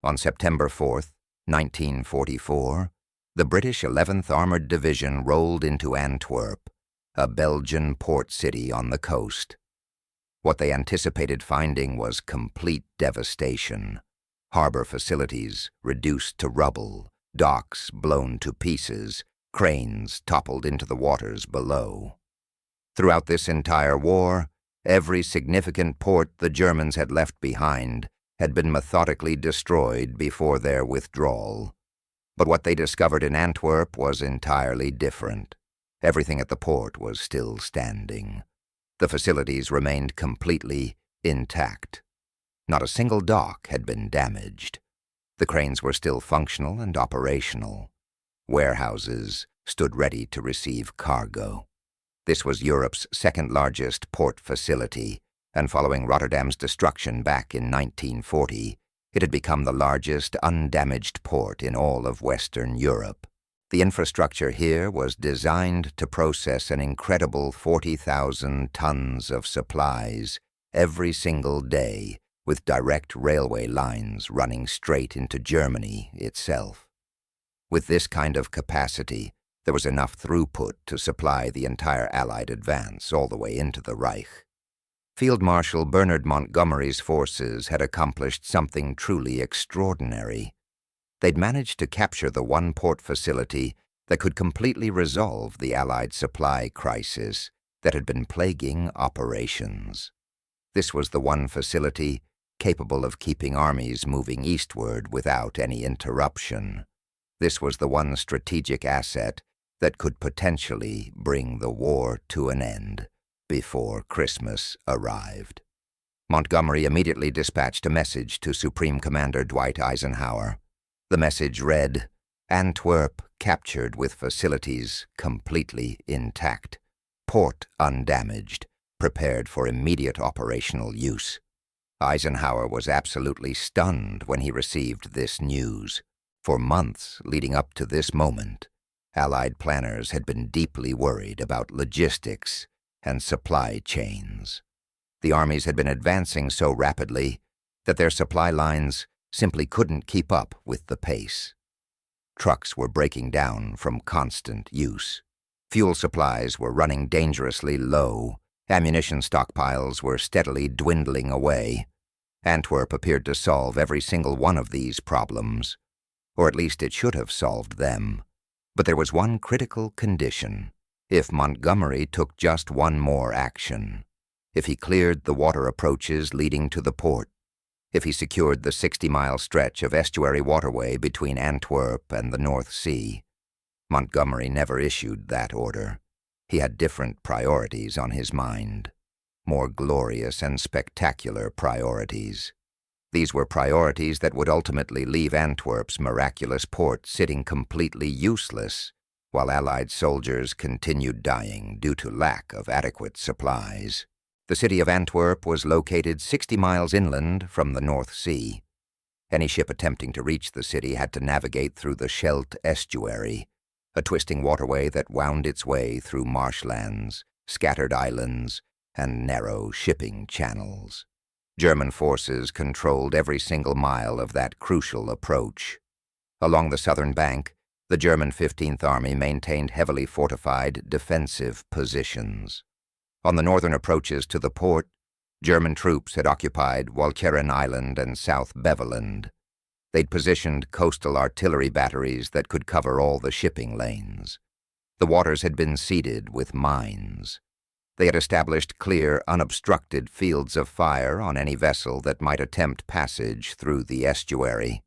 On September 4th, 1944, the British 11th Armored Division rolled into Antwerp, a Belgian port city on the coast. What they anticipated finding was complete devastation. Harbor facilities reduced to rubble, docks blown to pieces, cranes toppled into the waters below. Throughout this entire war, every significant port the Germans had left behind had been methodically destroyed before their withdrawal. But what they discovered in Antwerp was entirely different. Everything at the port was still standing. The facilities remained completely intact. Not a single dock had been damaged. The cranes were still functional and operational. Warehouses stood ready to receive cargo. This was Europe's second-largest port facility, and following Rotterdam's destruction back in 1940, it had become the largest undamaged port in all of Western Europe. The infrastructure here was designed to process an incredible 40,000 tons of supplies every single day, with direct railway lines running straight into Germany itself. With this kind of capacity, there was enough throughput to supply the entire Allied advance all the way into the Reich. Field Marshal Bernard Montgomery's forces had accomplished something truly extraordinary. They'd managed to capture the one port facility that could completely resolve the Allied supply crisis that had been plaguing operations. This was the one facility capable of keeping armies moving eastward without any interruption. This was the one strategic asset that could potentially bring the war to an end before Christmas arrived. Montgomery immediately dispatched a message to Supreme Commander Dwight Eisenhower. The message read, "Antwerp captured with facilities completely intact. Port undamaged, prepared for immediate operational use." Eisenhower was absolutely stunned when he received this news. For months leading up to this moment, Allied planners had been deeply worried about logistics and supply chains. The armies had been advancing so rapidly that their supply lines simply couldn't keep up with the pace. Trucks were breaking down from constant use. Fuel supplies were running dangerously low. Ammunition stockpiles were steadily dwindling away. Antwerp appeared to solve every single one of these problems, or at least it should have solved them. But there was one critical condition: if Montgomery took just one more action, if he cleared the water approaches leading to the port, if he secured the 60-mile stretch of estuary waterway between Antwerp and the North Sea. Montgomery never issued that order. He had different priorities on his mind, more glorious and spectacular priorities. These were priorities that would ultimately leave Antwerp's miraculous port sitting completely useless, while Allied soldiers continued dying due to lack of adequate supplies. The city of Antwerp was located 60 miles inland from the North Sea. Any ship attempting to reach the city had to navigate through the Scheldt estuary, a twisting waterway that wound its way through marshlands, scattered islands, and narrow shipping channels. German forces controlled every single mile of that crucial approach. Along the southern bank, the German 15th Army maintained heavily fortified defensive positions. On the northern approaches to the port, German troops had occupied Walcheren Island and South Beveland. They'd positioned coastal artillery batteries that could cover all the shipping lanes. The waters had been seeded with mines. They had established clear, unobstructed fields of fire on any vessel that might attempt passage through the estuary.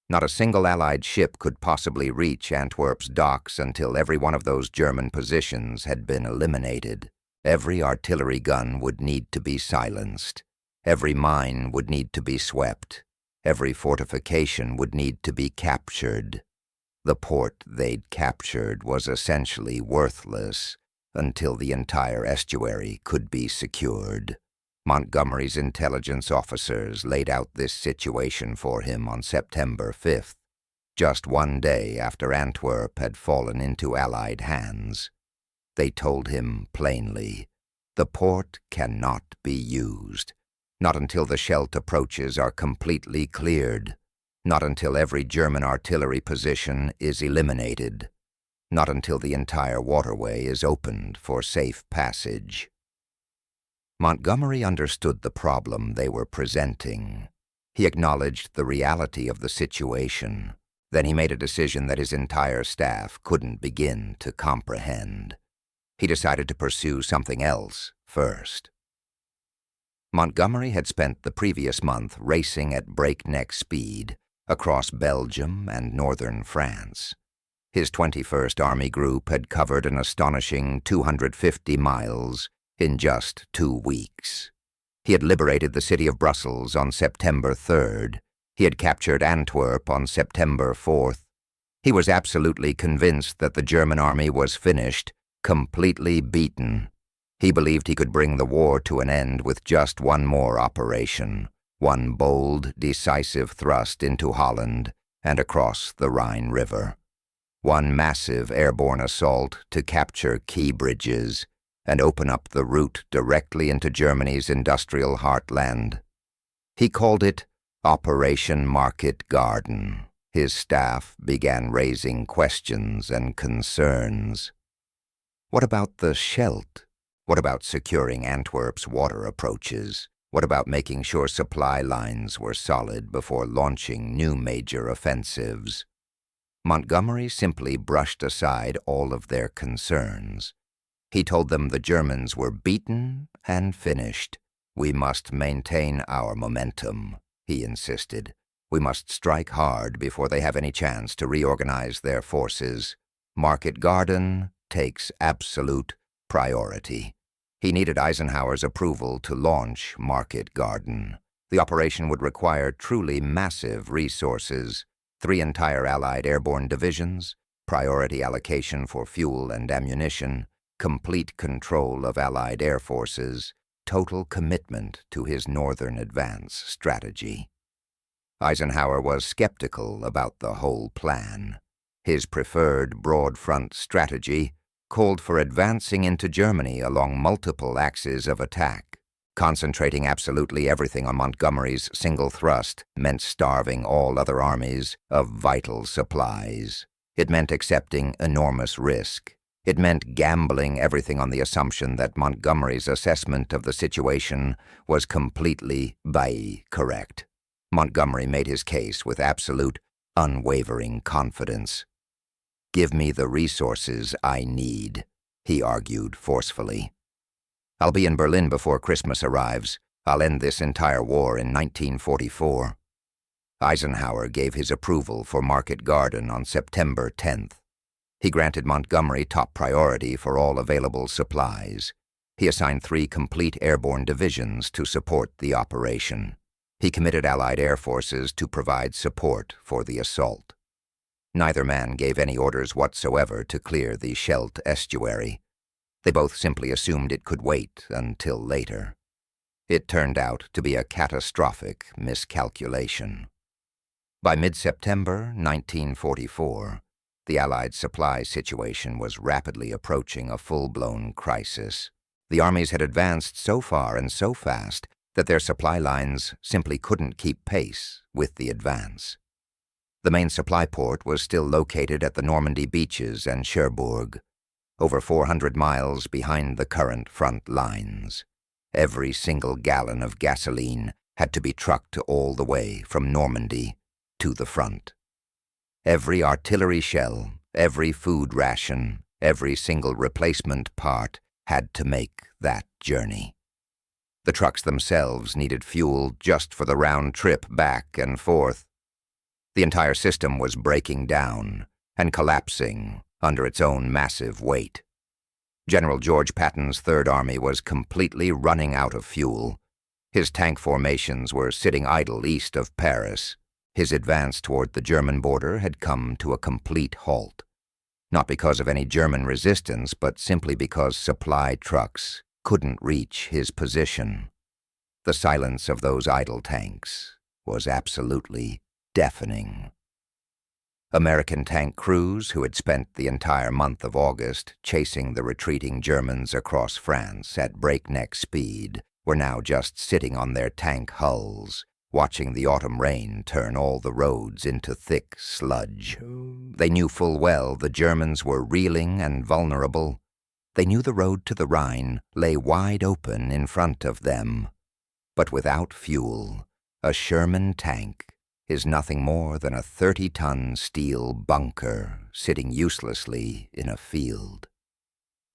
Not a single Allied ship could possibly reach Antwerp's docks until every one of those German positions had been eliminated. Every artillery gun would need to be silenced. Every mine would need to be swept. Every fortification would need to be captured. The port they'd captured was essentially worthless until the entire estuary could be secured. Montgomery's intelligence officers laid out this situation for him on September 5th, just one day after Antwerp had fallen into Allied hands. They told him plainly, "The port cannot be used, not until the Scheldt approaches are completely cleared. Not until every German artillery position is eliminated. Not until the entire waterway is opened for safe passage. Montgomery understood the problem they were presenting. He acknowledged the reality of the situation. Then he made a decision that his entire staff couldn't begin to comprehend. He decided to pursue something else first. Montgomery had spent the previous month racing at breakneck speed across Belgium and northern France. His 21st Army Group had covered an astonishing 250 miles in just 2 weeks. He had liberated the city of Brussels on September 3rd. He had captured Antwerp on September 4th. He was absolutely convinced that the German army was finished, completely beaten. He believed he could bring the war to an end with just one more operation, one bold, decisive thrust into Holland and across the Rhine River. One massive airborne assault to capture key bridges and open up the route directly into Germany's industrial heartland. He called it Operation Market Garden. His staff began raising questions and concerns. What about the Scheldt? What about securing Antwerp's water approaches? What about making sure supply lines were solid before launching new major offensives? Montgomery simply brushed aside all of their concerns. He told them the Germans were beaten and finished. We must maintain our momentum, he insisted. We must strike hard before they have any chance to reorganize their forces. Market Garden takes absolute priority. He needed Eisenhower's approval to launch Market Garden. The operation would require truly massive resources, 3 entire Allied airborne divisions, priority allocation for fuel and ammunition, complete control of Allied air forces, total commitment to his northern advance strategy. Eisenhower was skeptical about the whole plan. His preferred broad front strategy called for advancing into Germany along multiple axes of attack. Concentrating absolutely everything on Montgomery's single thrust meant starving all other armies of vital supplies. It meant accepting enormous risk. It meant gambling everything on the assumption that Montgomery's assessment of the situation was completely correct. Montgomery made his case with absolute, unwavering confidence. "Give me the resources I need," he argued forcefully. "I'll be in Berlin before Christmas arrives. I'll end this entire war in 1944. Eisenhower gave his approval for Market Garden on September 10th. He granted Montgomery top priority for all available supplies. He assigned 3 complete airborne divisions to support the operation. He committed Allied air forces to provide support for the assault. Neither man gave any orders whatsoever to clear the Scheldt estuary. They both simply assumed it could wait until later. It turned out to be a catastrophic miscalculation. By mid-September 1944, the Allied supply situation was rapidly approaching a full-blown crisis. The armies had advanced so far and so fast that their supply lines simply couldn't keep pace with the advance. The main supply port was still located at the Normandy beaches and Cherbourg, over 400 miles behind the current front lines. Every single gallon of gasoline had to be trucked all the way from Normandy to the front. Every artillery shell, every food ration, every single replacement part had to make that journey. The trucks themselves needed fuel just for the round trip back and forth. The entire system was breaking down and collapsing under its own massive weight. General George Patton's Third Army was completely running out of fuel. His tank formations were sitting idle east of Paris. His advance toward the German border had come to a complete halt. Not because of any German resistance, but simply because supply trucks couldn't reach his position. The silence of those idle tanks was absolutely deafening. American tank crews who had spent the entire month of August chasing the retreating Germans across France at breakneck speed were now just sitting on their tank hulls, watching the autumn rain turn all the roads into thick sludge. They knew full well the Germans were reeling and vulnerable. They knew the road to the Rhine lay wide open in front of them. But without fuel, a Sherman tank is nothing more than a 30-ton steel bunker sitting uselessly in a field.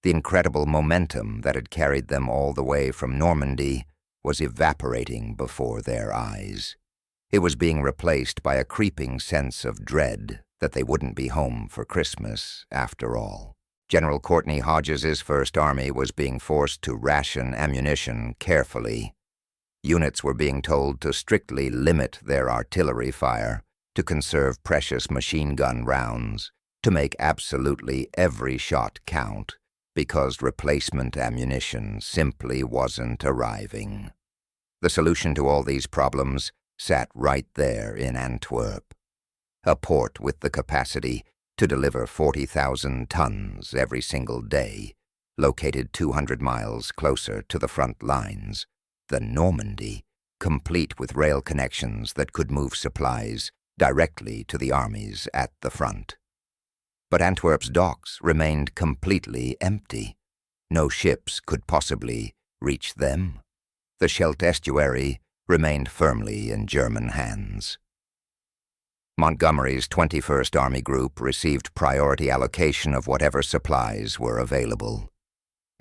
The incredible momentum that had carried them all the way from Normandy was evaporating before their eyes. It was being replaced by a creeping sense of dread that they wouldn't be home for Christmas after all. General Courtney Hodges's First Army was being forced to ration ammunition carefully. Units were being told to strictly limit their artillery fire, to conserve precious machine gun rounds, to make absolutely every shot count, because replacement ammunition simply wasn't arriving. The solution to all these problems sat right there in Antwerp, a port with the capacity to deliver 40,000 tons every single day, located 200 miles closer to the front lines than Normandy, complete with rail connections that could move supplies directly to the armies at the front. But Antwerp's docks remained completely empty. No ships could possibly reach them. The Scheldt estuary remained firmly in German hands. Montgomery's 21st Army Group received priority allocation of whatever supplies were available.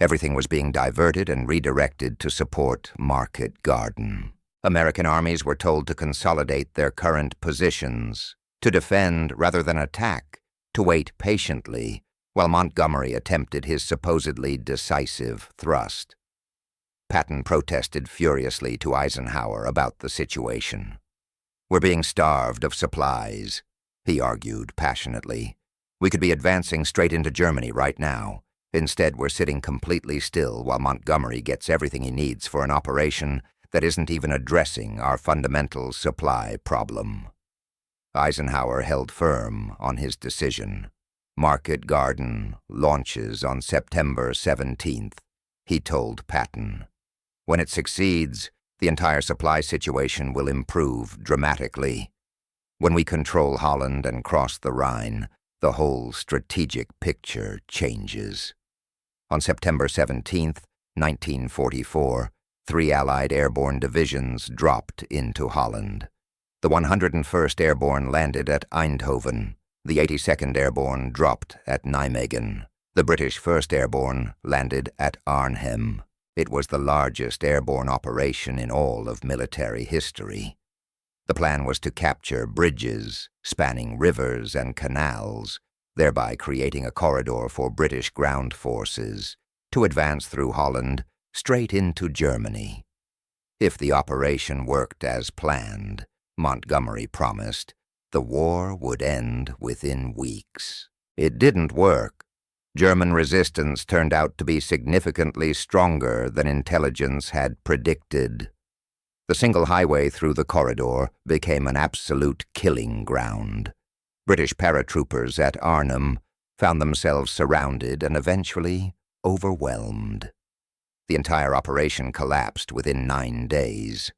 Everything was being diverted and redirected to support Market Garden. American armies were told to consolidate their current positions, to defend rather than attack, to wait patiently while Montgomery attempted his supposedly decisive thrust. Patton protested furiously to Eisenhower about the situation. "We're being starved of supplies," he argued passionately. "We could be advancing straight into Germany right now. Instead, we're sitting completely still while Montgomery gets everything he needs for an operation that isn't even addressing our fundamental supply problem." Eisenhower held firm on his decision. "Market Garden launches on September 17th, he told Patton. "When it succeeds, the entire supply situation will improve dramatically. When we control Holland and cross the Rhine, the whole strategic picture changes." On September 17th, 1944, 3 Allied airborne divisions dropped into Holland. The 101st Airborne landed at Eindhoven. The 82nd Airborne dropped at Nijmegen. The British 1st Airborne landed at Arnhem. It was the largest airborne operation in all of military history. The plan was to capture bridges spanning rivers and canals, thereby creating a corridor for British ground forces to advance through Holland straight into Germany. If the operation worked as planned, Montgomery promised, the war would end within weeks. It didn't work. German resistance turned out to be significantly stronger than intelligence had predicted. The single highway through the corridor became an absolute killing ground. British paratroopers at Arnhem found themselves surrounded and eventually overwhelmed. The entire operation collapsed within 9 days.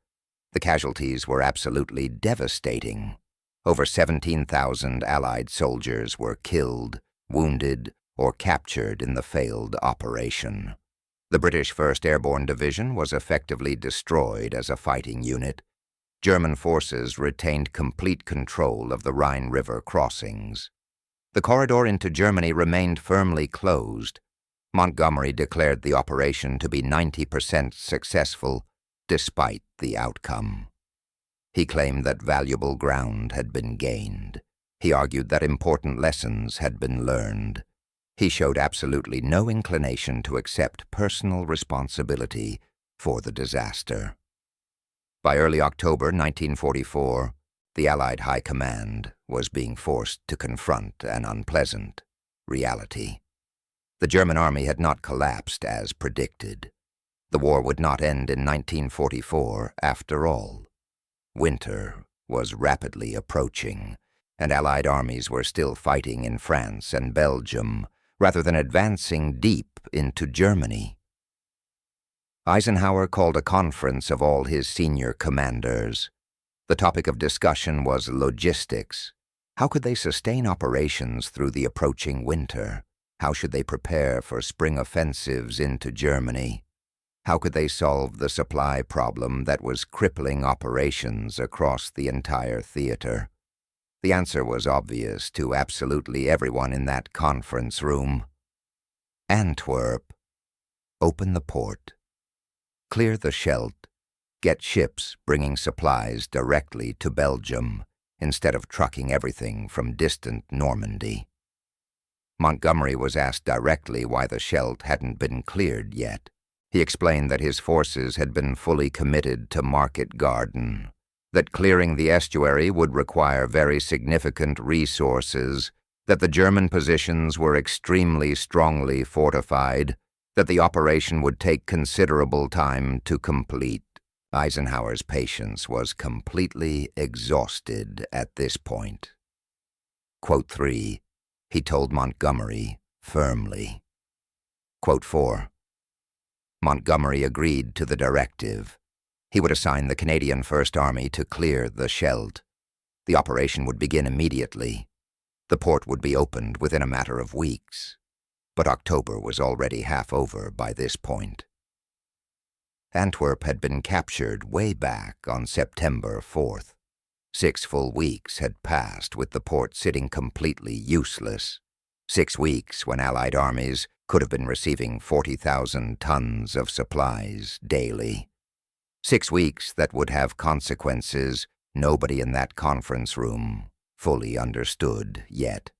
The casualties were absolutely devastating. Over 17,000 Allied soldiers were killed, wounded, or captured in the failed operation. The British 1st Airborne Division was effectively destroyed as a fighting unit. German forces retained complete control of the Rhine River crossings. The corridor into Germany remained firmly closed. Montgomery declared the operation to be 90% successful, despite the outcome. He claimed that valuable ground had been gained. He argued that important lessons had been learned. He showed absolutely no inclination to accept personal responsibility for the disaster. By early October 1944, the Allied High Command was being forced to confront an unpleasant reality. The German army had not collapsed as predicted. The war would not end in 1944 after all. Winter was rapidly approaching, and Allied armies were still fighting in France and Belgium, rather than advancing deep into Germany. Eisenhower called a conference of all his senior commanders. The topic of discussion was logistics. How could they sustain operations through the approaching winter? How should they prepare for spring offensives into Germany? How could they solve the supply problem that was crippling operations across the entire theater? The answer was obvious to absolutely everyone in that conference room. Antwerp. Open the port. Clear the Scheldt. Get ships bringing supplies directly to Belgium instead of trucking everything from distant Normandy. Montgomery was asked directly why the Scheldt hadn't been cleared yet. He explained that his forces had been fully committed to Market Garden, that clearing the estuary would require very significant resources, that the German positions were extremely strongly fortified, that the operation would take considerable time to complete. Eisenhower's patience was completely exhausted at this point. Quote 3. He told Montgomery firmly. Quote 4. Montgomery agreed to the directive. He would assign the Canadian First Army to clear the Scheldt. The operation would begin immediately. The port would be opened within a matter of weeks. But October was already half over by this point. Antwerp had been captured way back on September 4th. 6 full weeks had passed with the port sitting completely useless. 6 weeks when Allied armies could have been receiving 40,000 tons of supplies daily. 6 weeks that would have consequences nobody in that conference room fully understood yet.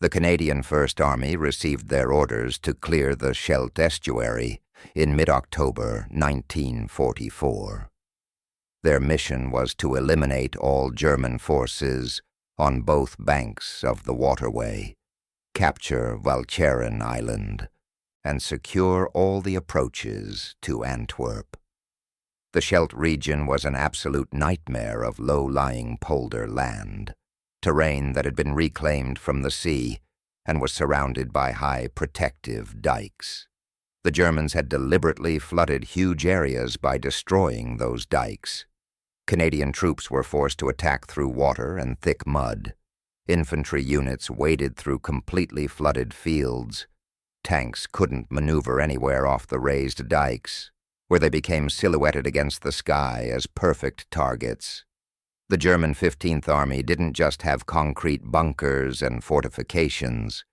The Canadian First Army received their orders to clear the Scheldt estuary in mid-October 1944. Their mission was to eliminate all German forces on both banks of the waterway, capture Walcheren Island, and secure all the approaches to Antwerp. The Scheldt region was an absolute nightmare of low-lying polder land, terrain that had been reclaimed from the sea and was surrounded by high protective dikes. The Germans had deliberately flooded huge areas by destroying those dikes. Canadian troops were forced to attack through water and thick mud. Infantry units waded through completely flooded fields. Tanks couldn't maneuver anywhere off the raised dikes, where they became silhouetted against the sky as perfect targets. The German 15th Army didn't just have concrete bunkers and fortifications.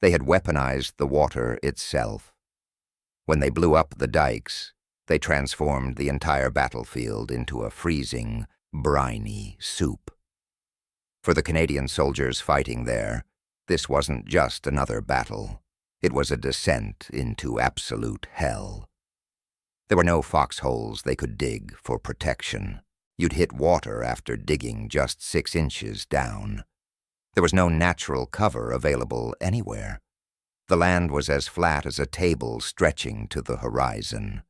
They had weaponized the water itself. When they blew up the dikes, they transformed the entire battlefield into a freezing, briny soup. For the Canadian soldiers fighting there, this wasn't just another battle. It was a descent into absolute hell. There were no foxholes they could dig for protection. You'd hit water after digging just 6 inches down. There was no natural cover available anywhere. The land was as flat as a table stretching to the horizon.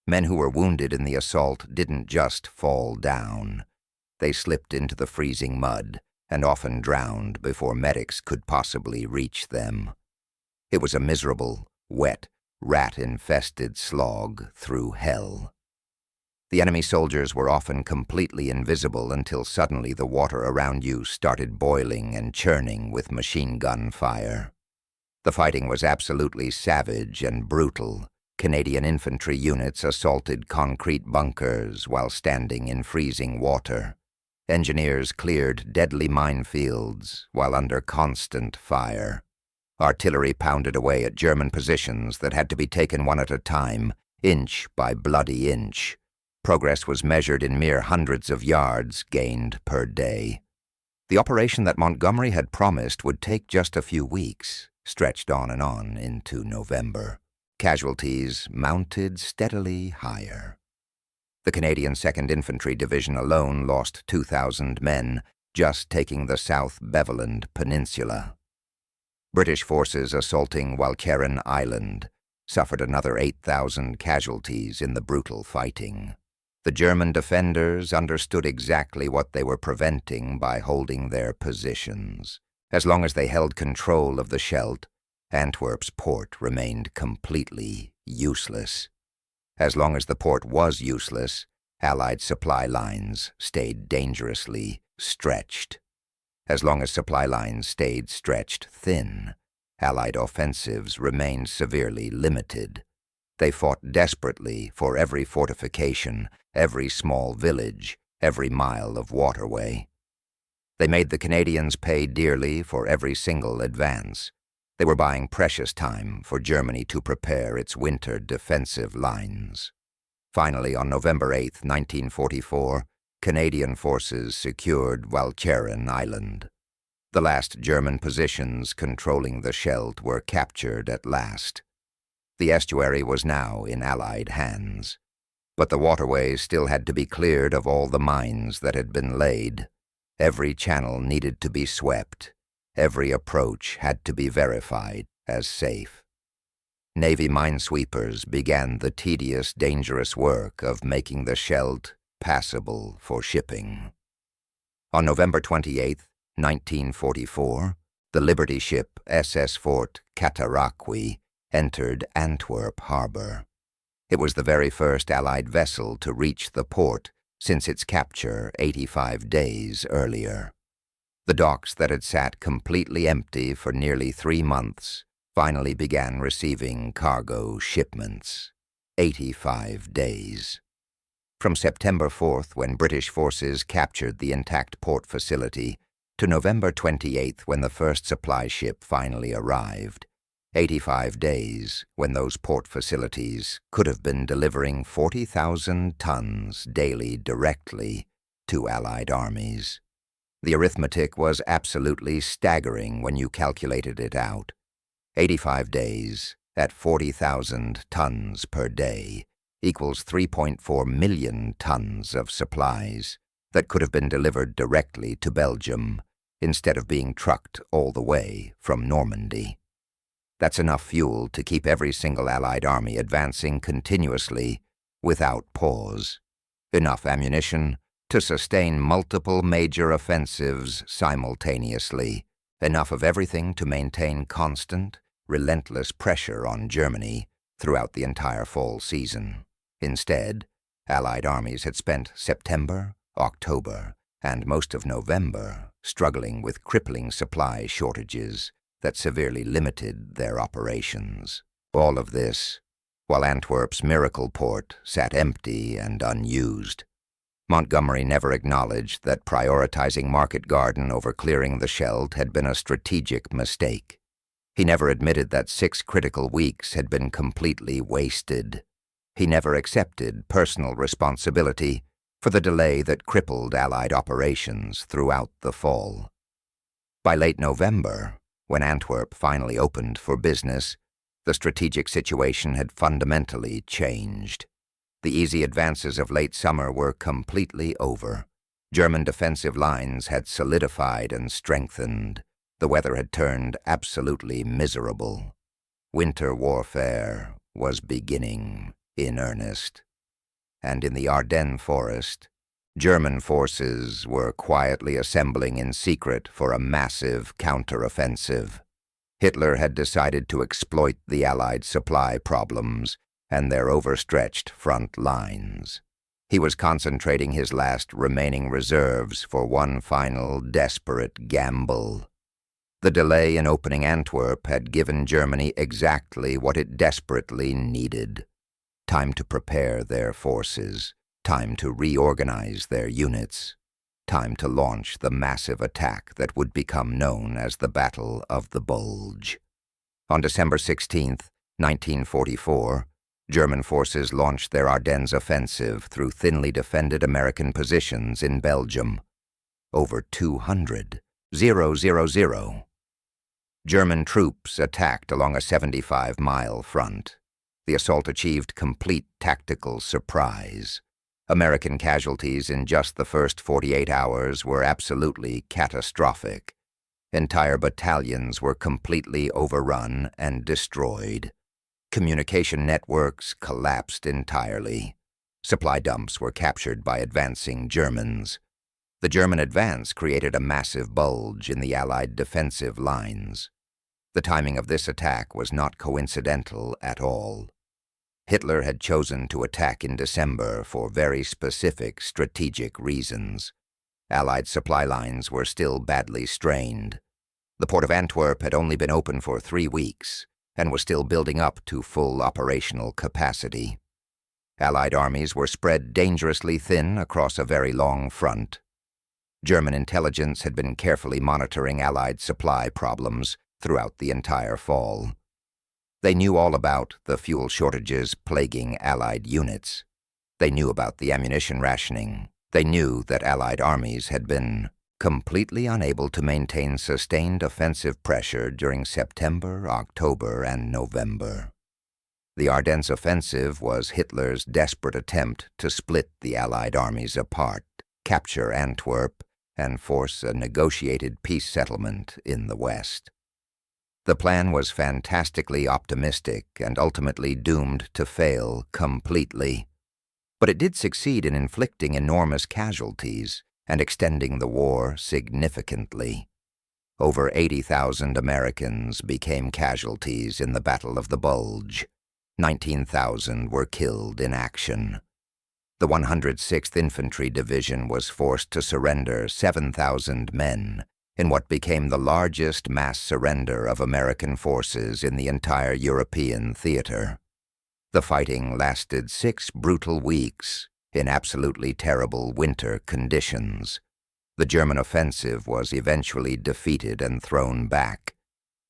Men who were wounded in the assault didn't just fall down. They slipped into the freezing mud and often drowned before medics could possibly reach them. It was a miserable, wet, rat-infested slog through hell. The enemy soldiers were often completely invisible until suddenly the water around you started boiling and churning with machine gun fire. The fighting was absolutely savage and brutal. Canadian infantry units assaulted concrete bunkers while standing in freezing water. Engineers cleared deadly minefields while under constant fire. Artillery pounded away at German positions that had to be taken one at a time, inch by bloody inch. Progress was measured in mere hundreds of yards gained per day. The operation that Montgomery had promised would take just a few weeks stretched on and on into November. Casualties mounted steadily higher. The Canadian 2nd Infantry Division alone lost 2,000 men just taking the South Beveland Peninsula. British forces assaulting Walcheren Island suffered another 8,000 casualties in the brutal fighting. The German defenders understood exactly what they were preventing by holding their positions. As long as they held control of the Scheldt, Antwerp's port remained completely useless. As long as the port was useless, Allied supply lines stayed dangerously stretched. As long as supply lines stayed stretched thin, Allied offensives remained severely limited. They fought desperately for every fortification, every small village, every mile of waterway. They made the Canadians pay dearly for every single advance. They were buying precious time for Germany to prepare its winter defensive lines. Finally, on November 8, 1944, Canadian forces secured Walcheren Island. The last German positions controlling the Scheldt were captured at last. The estuary was now in Allied hands, but the waterways still had to be cleared of all the mines that had been laid. Every channel needed to be swept. Every approach had to be verified as safe. Navy minesweepers began the tedious, dangerous work of making the Scheldt passable for shipping. On November 28, 1944, the Liberty ship SS Fort Cataraqui entered Antwerp harbor. It was the very first Allied vessel to reach the port since its capture 85 days earlier. The docks that had sat completely empty for nearly 3 months finally began receiving cargo shipments. 85 days. From September 4th, when British forces captured the intact port facility, to November 28th, when the first supply ship finally arrived, 85 days when those port facilities could have been delivering 40,000 tons daily directly to Allied armies. The arithmetic was absolutely staggering when you calculated it out. 85 days at 40,000 tons per day equals 3.4 million tons of supplies that could have been delivered directly to Belgium instead of being trucked all the way from Normandy. That's enough fuel to keep every single Allied army advancing continuously without pause. Enough ammunition to sustain multiple major offensives simultaneously. Enough of everything to maintain constant, relentless pressure on Germany throughout the entire fall season. Instead, Allied armies had spent September, October, and most of November struggling with crippling supply shortages that severely limited their operations. All of this while Antwerp's miracle port sat empty and unused. Montgomery never acknowledged that prioritizing Market Garden over clearing the Scheldt had been a strategic mistake. He never admitted that 6 critical weeks had been completely wasted. He never accepted personal responsibility for the delay that crippled Allied operations throughout the fall. By late November, when Antwerp finally opened for business, the strategic situation had fundamentally changed. The easy advances of late summer were completely over. German defensive lines had solidified and strengthened. The weather had turned absolutely miserable. Winter warfare was beginning in earnest. And in the Ardennes forest, German forces were quietly assembling in secret for a massive counteroffensive. Hitler had decided to exploit the Allied supply problems and their overstretched front lines. He was concentrating his last remaining reserves for one final desperate gamble. The delay in opening Antwerp had given Germany exactly what it desperately needed: time to prepare their forces, time to reorganize their units, time to launch the massive attack that would become known as the Battle of the Bulge. On December 16, 1944, German forces launched their Ardennes offensive through thinly defended American positions in Belgium. Over 200. German troops attacked along a 75-mile front. The assault achieved complete tactical surprise. American casualties in just the first 48 hours were absolutely catastrophic. Entire battalions were completely overrun and destroyed. Communication networks collapsed entirely. Supply dumps were captured by advancing Germans. The German advance created a massive bulge in the Allied defensive lines. The timing of this attack was not coincidental at all. Hitler had chosen to attack in December for very specific strategic reasons. Allied supply lines were still badly strained. The port of Antwerp had only been open for 3 weeks and was still building up to full operational capacity. Allied armies were spread dangerously thin across a very long front. German intelligence had been carefully monitoring Allied supply problems throughout the entire fall. They knew all about the fuel shortages plaguing Allied units. They knew about the ammunition rationing. They knew that Allied armies had been completely unable to maintain sustained offensive pressure during September, October, and November. The Ardennes offensive was Hitler's desperate attempt to split the Allied armies apart, capture Antwerp, and force a negotiated peace settlement in the West. The plan was fantastically optimistic and ultimately doomed to fail completely. But it did succeed in inflicting enormous casualties and extending the war significantly. Over 80,000 Americans became casualties in the Battle of the Bulge. 19,000 were killed in action. The 106th Infantry Division was forced to surrender 7,000 men in what became the largest mass surrender of American forces in the entire European theater. The fighting lasted 6 brutal weeks in absolutely terrible winter conditions. The German offensive was eventually defeated and thrown back.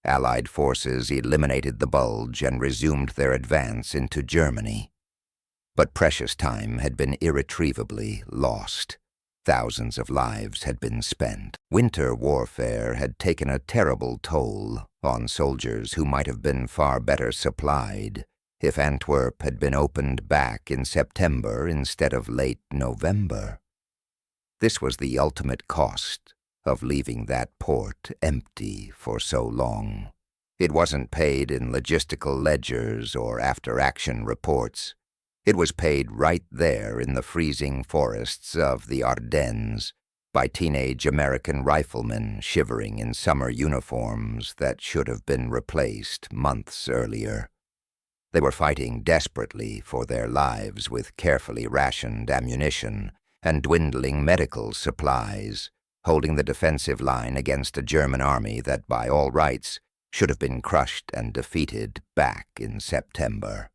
Allied forces eliminated the Bulge and resumed their advance into Germany. But precious time had been irretrievably lost. Thousands of lives had been spent. Winter warfare had taken a terrible toll on soldiers who might have been far better supplied if Antwerp had been opened back in September instead of late November. This was the ultimate cost of leaving that port empty for so long. It wasn't paid in logistical ledgers or after-action reports. It was paid right there in the freezing forests of the Ardennes by teenage American riflemen shivering in summer uniforms that should have been replaced months earlier. They were fighting desperately for their lives with carefully rationed ammunition and dwindling medical supplies, holding the defensive line against a German army that by all rights should have been crushed and defeated back in September.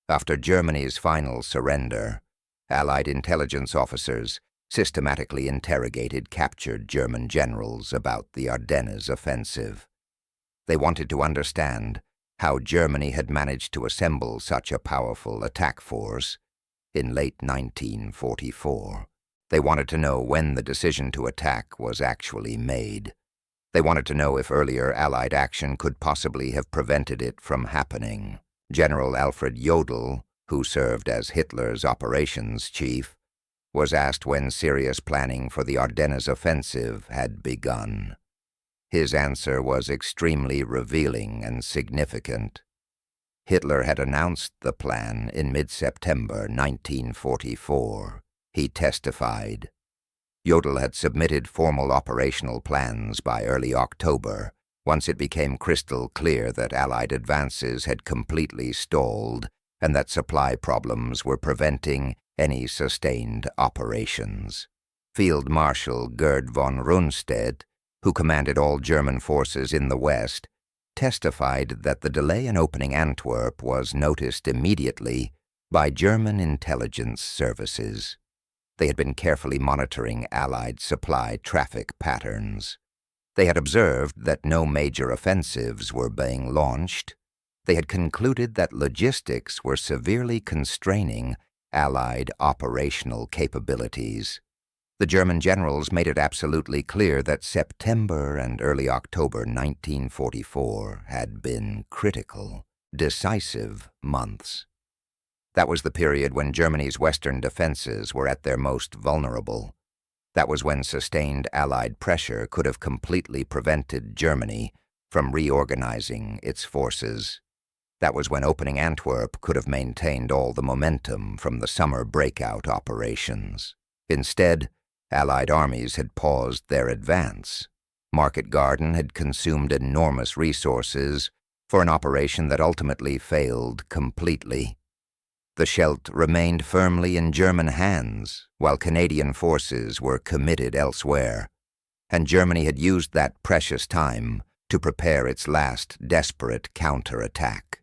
After Germany's final surrender, Allied intelligence officers systematically interrogated captured German generals about the Ardennes offensive. They wanted to understand how Germany had managed to assemble such a powerful attack force in late 1944. They wanted to know when the decision to attack was actually made. They wanted to know if earlier Allied action could possibly have prevented it from happening. General Alfred Jodl, who served as Hitler's operations chief, was asked when serious planning for the Ardennes offensive had begun. His answer was extremely revealing and significant. Hitler had announced the plan in mid-September 1944. He testified. Jodl had submitted formal operational plans by early October, once it became crystal clear that Allied advances had completely stalled and that supply problems were preventing any sustained operations. Field Marshal Gerd von Rundstedt, who commanded all German forces in the West, testified that the delay in opening Antwerp was noticed immediately by German intelligence services. They had been carefully monitoring Allied supply traffic patterns. They had observed that no major offensives were being launched. They had concluded that logistics were severely constraining Allied operational capabilities. The German generals made it absolutely clear that September and early October 1944 had been critical, decisive months. That was the period when Germany's western defenses were at their most vulnerable. That was when sustained Allied pressure could have completely prevented Germany from reorganizing its forces. That was when opening Antwerp could have maintained all the momentum from the summer breakout operations. Instead, Allied armies had paused their advance. Market Garden had consumed enormous resources for an operation that ultimately failed completely. The Scheldt remained firmly in German hands, while Canadian forces were committed elsewhere, and Germany had used that precious time to prepare its last desperate counterattack.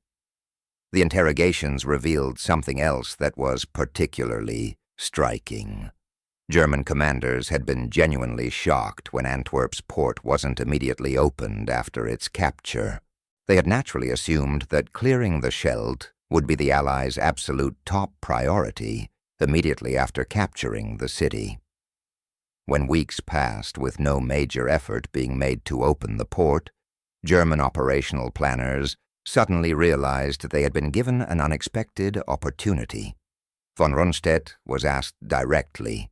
The interrogations revealed something else that was particularly striking. German commanders had been genuinely shocked when Antwerp's port wasn't immediately opened after its capture. They had naturally assumed that clearing the Scheldt would be the Allies' absolute top priority immediately after capturing the city. When weeks passed with no major effort being made to open the port, German operational planners suddenly realized they had been given an unexpected opportunity. Von Rundstedt was asked directly,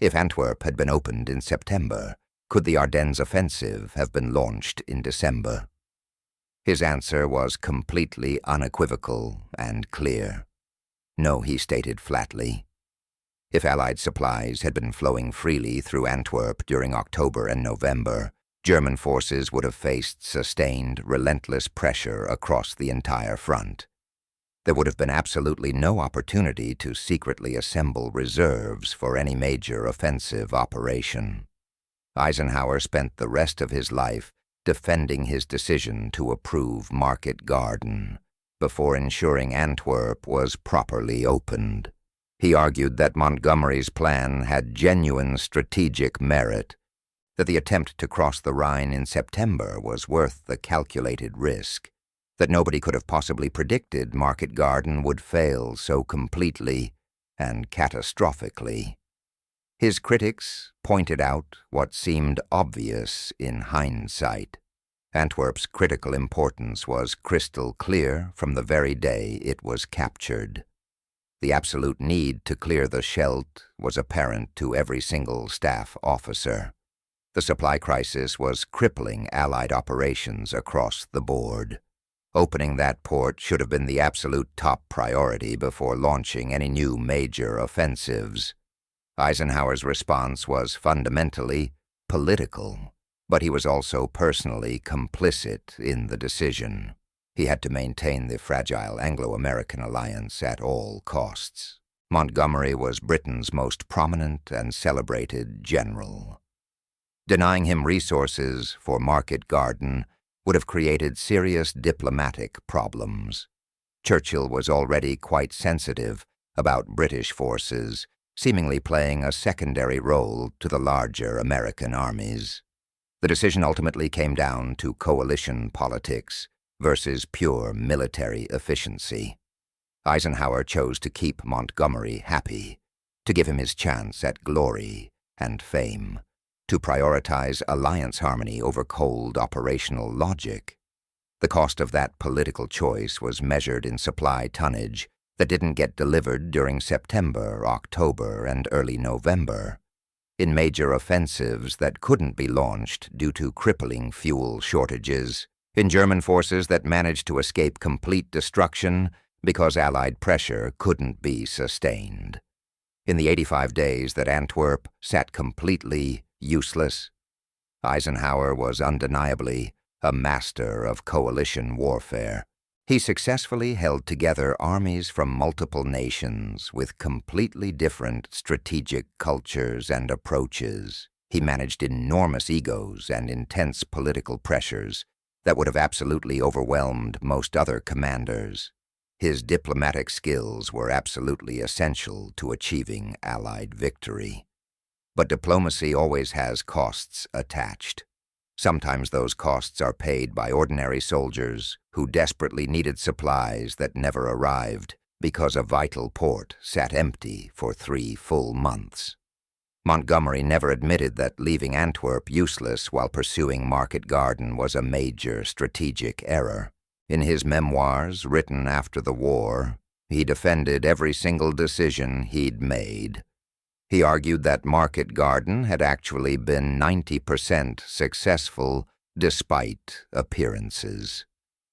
if Antwerp had been opened in September, could the Ardennes offensive have been launched in December? His answer was completely unequivocal and clear. No, he stated flatly. If Allied supplies had been flowing freely through Antwerp during October and November, German forces would have faced sustained, relentless pressure across the entire front. There would have been absolutely no opportunity to secretly assemble reserves for any major offensive operation. Eisenhower spent the rest of his life defending his decision to approve Market Garden before ensuring Antwerp was properly opened. He argued that Montgomery's plan had genuine strategic merit, that the attempt to cross the Rhine in September was worth the calculated risk, that nobody could have possibly predicted Market Garden would fail so completely and catastrophically. His critics pointed out what seemed obvious in hindsight. Antwerp's critical importance was crystal clear from the very day it was captured. The absolute need to clear the Scheldt was apparent to every single staff officer. The supply crisis was crippling Allied operations across the board. Opening that port should have been the absolute top priority before launching any new major offensives. Eisenhower's response was fundamentally political, but he was also personally complicit in the decision. He had to maintain the fragile Anglo-American alliance at all costs. Montgomery was Britain's most prominent and celebrated general. Denying him resources for Market Garden would have created serious diplomatic problems. Churchill was already quite sensitive about British forces seemingly playing a secondary role to the larger American armies. The decision ultimately came down to coalition politics versus pure military efficiency. Eisenhower chose to keep Montgomery happy, to give him his chance at glory and fame, to prioritize alliance harmony over cold operational logic. The cost of that political choice was measured in supply tonnage that didn't get delivered during September, October, and early November, in major offensives that couldn't be launched due to crippling fuel shortages, in German forces that managed to escape complete destruction because Allied pressure couldn't be sustained. In the 85 days that Antwerp sat completely useless, Eisenhower was undeniably a master of coalition warfare. He successfully held together armies from multiple nations with completely different strategic cultures and approaches. He managed enormous egos and intense political pressures that would have absolutely overwhelmed most other commanders. His diplomatic skills were absolutely essential to achieving Allied victory. But diplomacy always has costs attached. Sometimes those costs are paid by ordinary soldiers who desperately needed supplies that never arrived because a vital port sat empty for 3 full months. Montgomery never admitted that leaving Antwerp useless while pursuing Market Garden was a major strategic error. In his memoirs written after the war, he defended every single decision he'd made. He argued that Market Garden had actually been 90% successful despite appearances.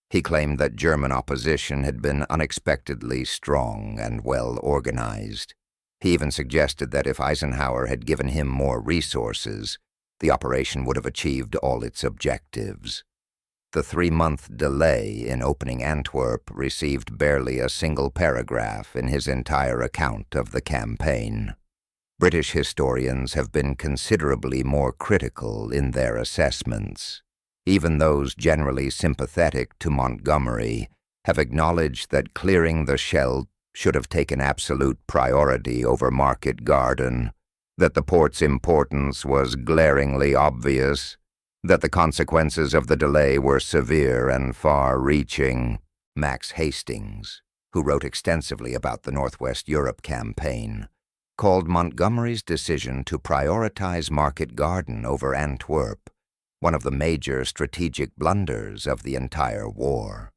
He claimed that German opposition had been unexpectedly strong and well organized. He even suggested that if Eisenhower had given him more resources, the operation would have achieved all its objectives. the 3-month delay in opening Antwerp received barely a single paragraph in his entire account of the campaign. British historians have been considerably more critical in their assessments. Even those generally sympathetic to Montgomery have acknowledged that clearing the Scheldt should have taken absolute priority over Market Garden, that the port's importance was glaringly obvious, that the consequences of the delay were severe and far-reaching. Max Hastings, who wrote extensively about the Northwest Europe campaign, called Montgomery's decision to prioritize Market Garden over Antwerp one of the major strategic blunders of the entire war.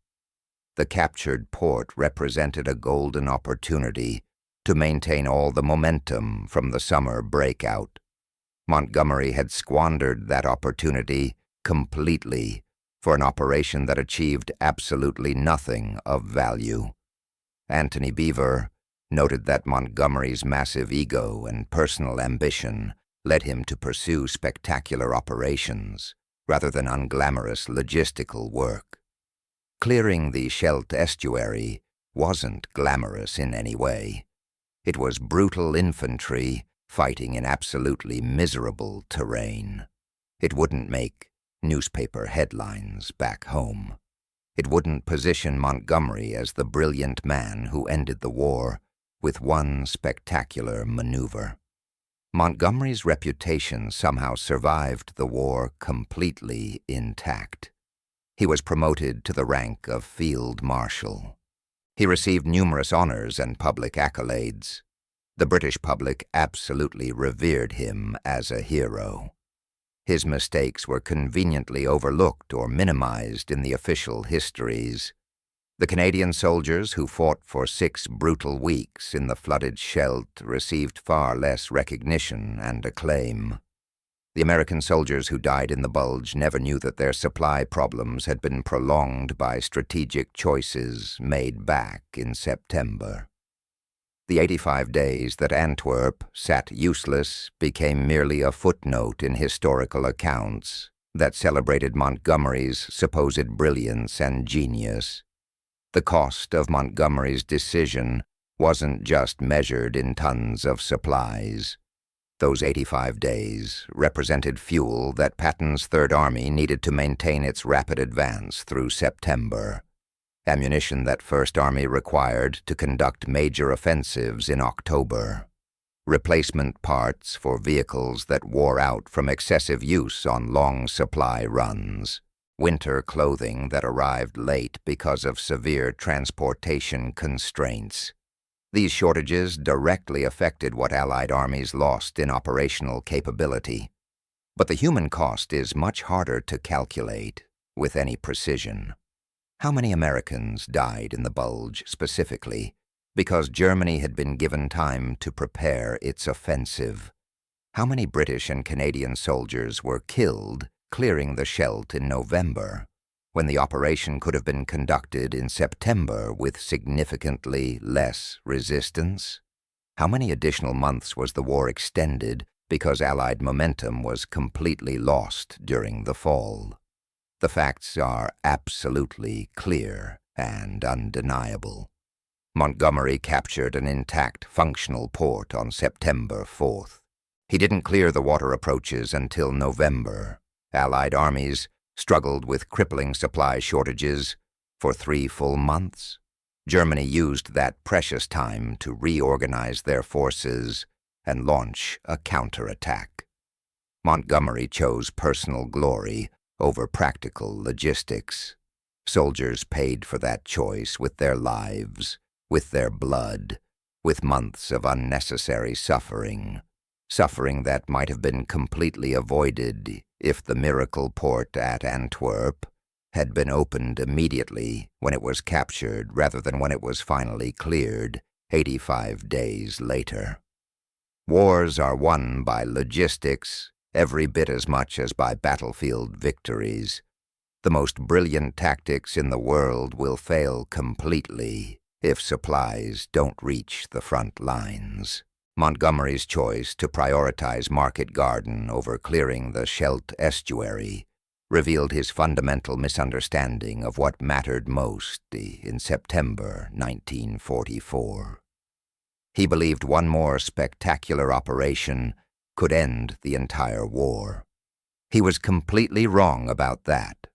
The captured port represented a golden opportunity to maintain all the momentum from the summer breakout. Montgomery had squandered that opportunity completely for an operation that achieved absolutely nothing of value. Anthony Beevor noted that Montgomery's massive ego and personal ambition led him to pursue spectacular operations rather than unglamorous logistical work. Clearing the Scheldt estuary wasn't glamorous in any way. It was brutal infantry fighting in absolutely miserable terrain. It wouldn't make newspaper headlines back home. It wouldn't position Montgomery as the brilliant man who ended the war with one spectacular maneuver. Montgomery's reputation somehow survived the war completely intact. He was promoted to the rank of Field Marshal. He received numerous honors and public accolades. The British public absolutely revered him as a hero. His mistakes were conveniently overlooked or minimized in the official histories. The Canadian soldiers who fought for 6 brutal weeks in the flooded Scheldt received far less recognition and acclaim. The American soldiers who died in the Bulge never knew that their supply problems had been prolonged by strategic choices made back in September. The 85 days that Antwerp sat useless became merely a footnote in historical accounts that celebrated Montgomery's supposed brilliance and genius. The cost of Montgomery's decision wasn't just measured in tons of supplies. Those 85 days represented fuel that Patton's Third Army needed to maintain its rapid advance through September, ammunition that First Army required to conduct major offensives in October, replacement parts for vehicles that wore out from excessive use on long supply runs, winter clothing that arrived late because of severe transportation constraints. These shortages directly affected what Allied armies lost in operational capability. But the human cost is much harder to calculate with any precision. How many Americans died in the Bulge specifically because Germany had been given time to prepare its offensive? How many British and Canadian soldiers were killed clearing the Scheldt in November, when the operation could have been conducted in September with significantly less resistance? How many additional months was the war extended because Allied momentum was completely lost during the fall? The facts are absolutely clear and undeniable. Montgomery captured an intact, functional port on September 4th. He didn't clear the water approaches until November. Allied armies struggled with crippling supply shortages for 3 full months. Germany used that precious time to reorganize their forces and launch a counterattack. Montgomery chose personal glory over practical logistics. Soldiers paid for that choice with their lives, with their blood, with months of unnecessary suffering that might have been completely avoided if the miracle port at Antwerp had been opened immediately when it was captured rather than when it was finally cleared 85 days later. Wars are won by logistics every bit as much as by battlefield victories. The most brilliant tactics in the world will fail completely if supplies don't reach the front lines. Montgomery's choice to prioritize Market Garden over clearing the Scheldt estuary revealed his fundamental misunderstanding of what mattered most in September 1944. He believed one more spectacular operation could end the entire war. He was completely wrong about that.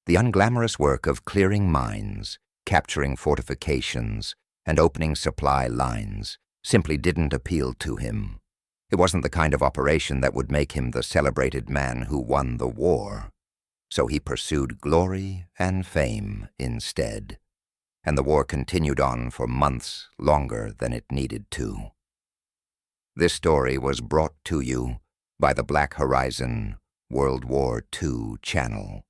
The unglamorous work of clearing mines, capturing fortifications, and opening supply lines simply didn't appeal to him. It wasn't the kind of operation that would make him the celebrated man who won the war. So he pursued glory and fame instead, and the war continued on for months longer than it needed to. This story was brought to you by the Black Horizon World War II channel.